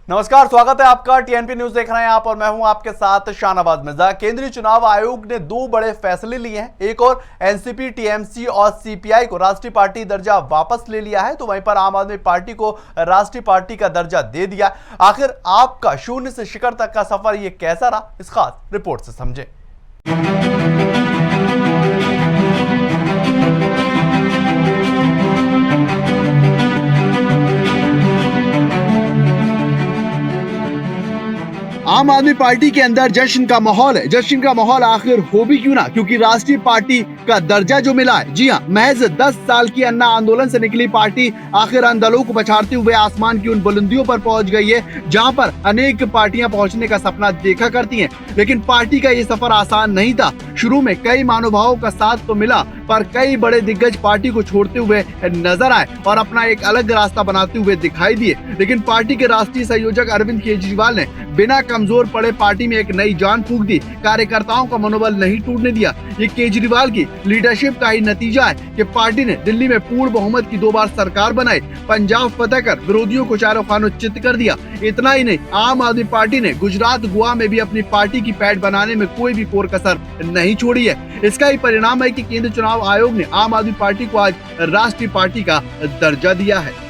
नमस्कार, स्वागत है आपका। टीएनपी न्यूज देख रहे हैं आप और मैं हूं आपके साथ शाहनवाज मिर्जा। केंद्रीय चुनाव आयोग ने दो बड़े फैसले लिए हैं। एक और एनसीपी, टीएमसी और सीपीआई को राष्ट्रीय पार्टी दर्जा वापस ले लिया है, तो वहीं पर आम आदमी पार्टी को राष्ट्रीय पार्टी का दर्जा दे दिया। आखिर आपका शून्य से शिखर तक का सफर ये कैसा रहा, इस खास रिपोर्ट से समझें। आम आदमी पार्टी के अंदर जश्न का माहौल है। जश्न का माहौल आखिर हो भी क्यों ना, क्योंकि राष्ट्रीय पार्टी का दर्जा जो मिला है, जी हाँ, महज 10 साल की अन्ना आंदोलन से निकली पार्टी आखिर अंधलों को पछाड़ते हुए आसमान की उन बुलंदियों पर पहुंच गई है जहां पर अनेक पार्टियां पहुंचने का सपना देखा करती हैं। लेकिन पार्टी का ये सफर आसान नहीं था। शुरू में कई महानुभावों का साथ तो मिला, पर कई बड़े दिग्गज पार्टी को छोड़ते हुए नजर आए और अपना एक अलग रास्ता बनाते हुए दिखाई दिए। लेकिन पार्टी के राष्ट्रीय संयोजक अरविंद केजरीवाल ने बिना कमजोर पड़े पार्टी में एक नई जान फूंक दी। कार्यकर्ताओं का मनोबल नहीं टूटने दिया। ये केजरीवाल की लीडरशिप का ही नतीजा है कि पार्टी ने दिल्ली में पूर्ण बहुमत की 2 बार सरकार बनाई, पंजाब फतह कर विरोधियों को चारों खानों चित कर दिया। इतना ही नहीं, आम आदमी पार्टी ने गुजरात, गोवा में भी अपनी पार्टी की पैठ बनाने में कोई भी कोर कसर नहीं छोड़ी है। इसका ही परिणाम है कि केंद्रीय चुनाव आयोग ने आम आदमी पार्टी को आज राष्ट्रीय पार्टी का दर्जा दिया है।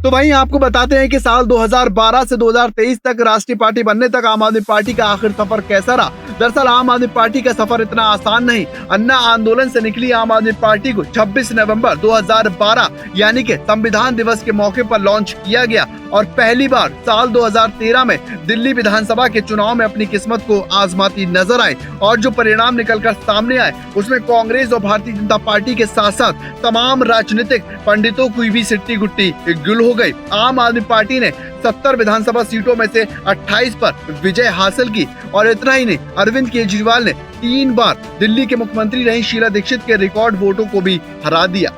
तो वहीं आपको बताते हैं कि साल 2012 से 2023 तक राष्ट्रीय पार्टी बनने तक आम आदमी पार्टी का आखिर सफर कैसा रहा। दरअसल आम आदमी पार्टी का सफर इतना आसान नहीं। अन्ना आंदोलन से निकली आम आदमी पार्टी को 26 नवंबर 2012 यानी कि संविधान दिवस के मौके पर लॉन्च किया गया और पहली बार साल 2013 में दिल्ली विधानसभा के चुनाव में अपनी किस्मत को आजमाती नजर आए और जो परिणाम निकलकर सामने आए उसमें कांग्रेस और भारतीय जनता पार्टी के साथ साथ तमाम राजनीतिक पंडितों की भी सिट्टी गुट्टी गुल हो गई। आम आदमी पार्टी ने 70 विधानसभा सीटों में से 28 पर विजय हासिल की और इतना ही नहीं, अरविंद केजरीवाल ने 3 बार दिल्ली के मुख्यमंत्री रही शीला दीक्षित के रिकॉर्ड वोटों को भी हरा दिया।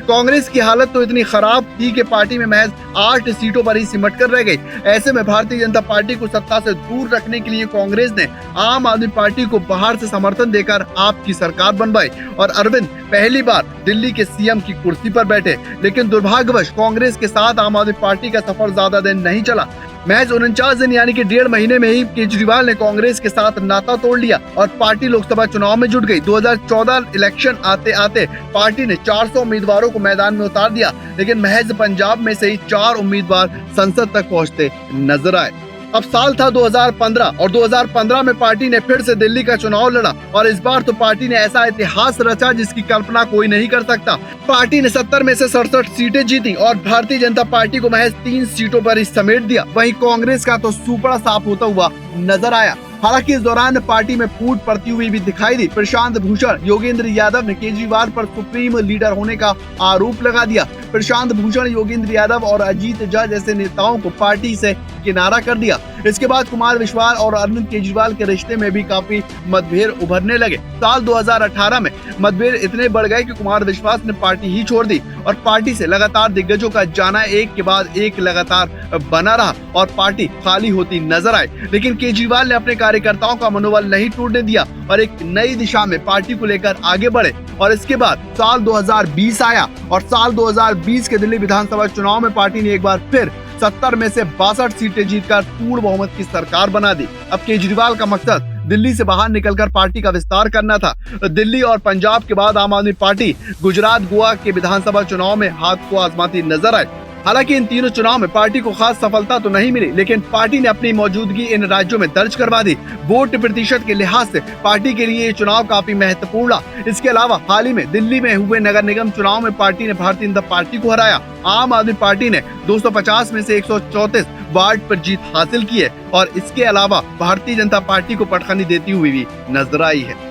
कांग्रेस की हालत तो इतनी खराब थी कि पार्टी में महज 8 सीटों पर ही सिमट कर रह गई। ऐसे में भारतीय जनता पार्टी को सत्ता से दूर रखने के लिए कांग्रेस ने आम आदमी पार्टी को बाहर से समर्थन देकर आपकी सरकार बनवाई और अरविंद पहली बार दिल्ली के सीएम की कुर्सी पर बैठे। लेकिन दुर्भाग्यवश कांग्रेस के साथ आम आदमी पार्टी का सफर ज्यादा दिन नहीं चला। महज 49 दिन यानी कि 1.5 महीने में ही केजरीवाल ने कांग्रेस के साथ नाता तोड़ लिया और पार्टी लोकसभा चुनाव में जुट गई। 2014 इलेक्शन आते आते पार्टी ने 400 उम्मीदवारों को मैदान में उतार दिया, लेकिन महज पंजाब में से ही 4 उम्मीदवार संसद तक पहुंचते नजर आए। अब साल था 2015 और 2015 में पार्टी ने फिर से दिल्ली का चुनाव लड़ा और इस बार तो पार्टी ने ऐसा इतिहास रचा जिसकी कल्पना कोई नहीं कर सकता। पार्टी ने 70 में से 67 सीटें जीती और भारतीय जनता पार्टी को महज 3 सीटों पर ही समेट दिया। वहीं कांग्रेस का तो सुपड़ा साफ होता हुआ नजर आया। हालांकि इस दौरान पार्टी में फूट पड़ती हुई भी दिखाई दी। प्रशांत भूषण, योगेंद्र यादव ने केजरीवाल पर सुप्रीम लीडर होने का आरोप लगा दिया। प्रशांत भूषण, योगेंद्र यादव और अजीत झा जैसे नेताओं को पार्टी से किनारा कर दिया। इसके बाद कुमार विश्वास और अरविंद केजरीवाल के रिश्ते में भी काफी मतभेद उभरने लगे। साल 2018 में मतभेद इतने बढ़ गए कि कुमार विश्वास ने पार्टी ही छोड़ दी और पार्टी से लगातार दिग्गजों का जाना एक के बाद एक लगातार बना रहा और पार्टी खाली होती नजर आई। लेकिन केजरीवाल ने अपने कार्यकर्ताओं का मनोबल नहीं टूटने दिया और एक नई दिशा में पार्टी को लेकर आगे बढ़े। और इसके बाद साल 2020 आया और साल 2020 के दिल्ली विधानसभा चुनाव में पार्टी ने एक बार फिर 70 में से 62 सीटें जीतकर पूर्ण बहुमत की सरकार बना दी। अब केजरीवाल का मकसद दिल्ली से बाहर निकलकर पार्टी का विस्तार करना था। दिल्ली और पंजाब के बाद आम आदमी पार्टी गुजरात, गोवा के विधानसभा चुनाव में हाथ को आजमाती नजर आई। हालांकि इन तीनों चुनाव में पार्टी को खास सफलता तो नहीं मिली, लेकिन पार्टी ने अपनी मौजूदगी इन राज्यों में दर्ज करवा दी। वोट प्रतिशत के लिहाज से पार्टी के लिए ये चुनाव काफी महत्वपूर्ण रहा। इसके अलावा हाल ही में दिल्ली में हुए नगर निगम चुनाव में पार्टी ने भारतीय जनता पार्टी को हराया। आम आदमी पार्टी ने 250 में से 134 वार्ड पर जीत हासिल की है और इसके अलावा भारतीय जनता पार्टी को पटखनी देती हुई भी नजर आई है।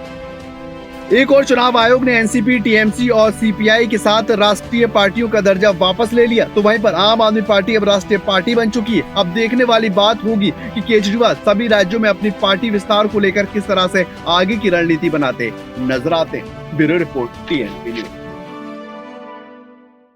एक और चुनाव आयोग ने एनसीपी, टीएमसी और सीपीआई के साथ राष्ट्रीय पार्टियों का दर्जा वापस ले लिया, तो वहीं पर आम आदमी पार्टी अब राष्ट्रीय पार्टी बन चुकी है। अब देखने वाली बात होगी कि केजरीवाल सभी राज्यों में अपनी पार्टी विस्तार को लेकर किस तरह से आगे की रणनीति बनाते नजर आते हैं। Bureau report, TNP news.